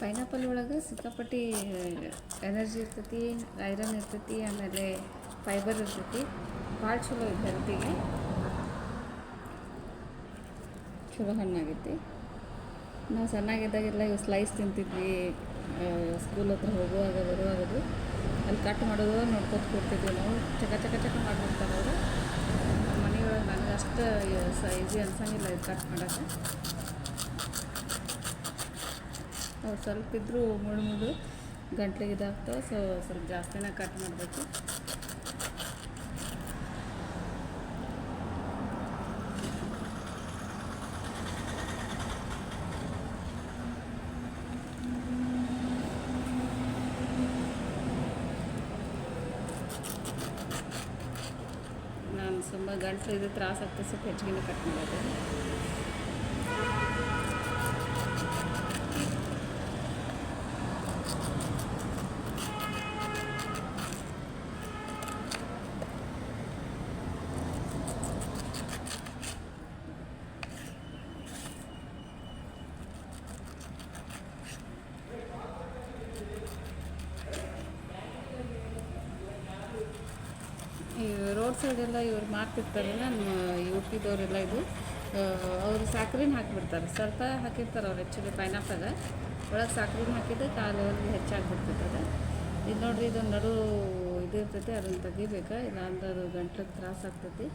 Pineapple ಒಳಗೆ ಸಿಕ್ಕಾಪಟ್ಟಿ energy ಇರ್ತೈತಿ, iron ಇರ್ತೈತಿ, ಆಮೇಲೆ ಫೈಬರ್ ಇರ್ತೈತಿ. ಭಾಳ ಚಲೋ ಐತೆ ಹೆಲ್ತಿಗೆ, ಚಲೋ ಹಣ್ಣಾಗೈತಿ. ನಾವು ಸಣ್ಣಾಗಿದ್ದಾಗೆಲ್ಲ ಇವು ಸ್ಲೈಸ್ ತಿಂತಿದ್ವಿ. ಸ್ಕೂಲ್ ಹತ್ರ ಹೋಗುವಾಗ ಬರುವಾಗದು ಅಲ್ಲಿ ಕಟ್ ಮಾಡೋದು ನೋಡ್ಕೊತ ಕೊಡ್ತಿದ್ವಿ ನಾವು. ಚಕ ಚಕ ಚಕ ಮಾಡಿಬಿಡ್ತಾರೆ ಅವರು. ನಮ್ಮ ಮನೆಯೊಳಗೆ ನನಗೆ ಅಷ್ಟು ಈಸಿ ಅನ್ಸಂಗಿಲ್ಲ ಇದು ಕಟ್ ಮಾಡೋಕ್ಕೆ. ಸ್ವಲ್ಪ ಇದ್ದರೂ ಮುಳು ಮುಳು ಗಂಟ್ಲಿಗೆ ಇದಾಗ್ತಾವೆ. ಸೊ ಸ್ವಲ್ಪ ಜಾಸ್ತಿನೇ ಕಟ್ ಮಾಡಬೇಕು. ನಾನು ತುಂಬ ಗಂಟ್ಲು ಇದು ತ್ರಾಸ ಆಗ್ತದೆ, ಸ್ವಲ್ಪ ಹೆಚ್ಚಿಗೆ ಕಟ್ ಮಾಡೋದು. ಈ ರೋಡ್ ಸೈಡೆಲ್ಲ ಇವ್ರು ಮಾರ್ತಿರ್ತಾರಲ್ಲ, ನಮ್ಮ UP ದವರೆಲ್ಲ ಇದು ಅವರು ಸಕ್ಕರೆನ ಹಾಕಿಬಿಡ್ತಾರೆ. ಸ್ವಲ್ಪ ಹಾಕಿರ್ತಾರೆ ಅವ್ರು ಆ್ಯಕ್ಚುಲಿ ಪೈನಾಪಲ್ ಒಳಗೆ ಸಕ್ಕರೆನ ಹಾಕಿದ್ದು ಕಾಲು ಹೆಚ್ಚಾಗಿಬಿಡ್ತದೆ. ಇದು ನೋಡಿರಿ, ಇದು ನಡು ಇದು ಇರ್ತೈತಿ, ಅದನ್ನು ತೆಗಿಬೇಕಾ, ಇಲ್ಲ ಅಂದ್ರೆ ಅದು ಗಂಟ್ಲಿಗೆ ತ್ರಾಸ ಆಗ್ತೈತಿ.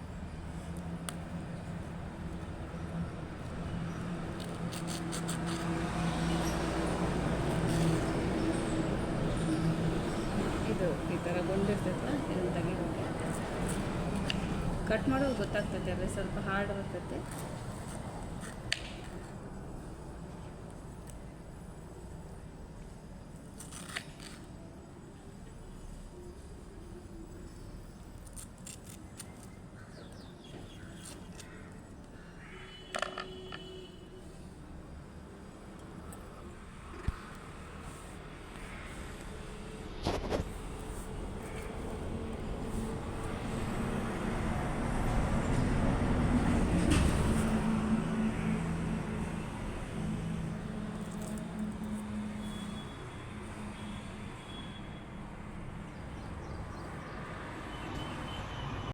ಇದು ಈ ಥರ ಬಂದಿರ್ತೈತೆ, ಇದನ್ನು ತೆಗಿಬೇಕು. ಕಟ್ ಮಾಡೋದು ಗೊತ್ತಾಗ್ತೈತೆ, ಅಲ್ಲಿ ಸ್ವಲ್ಪ ಹಾರ್ಡ್ ಇರ್ತೈತೆ.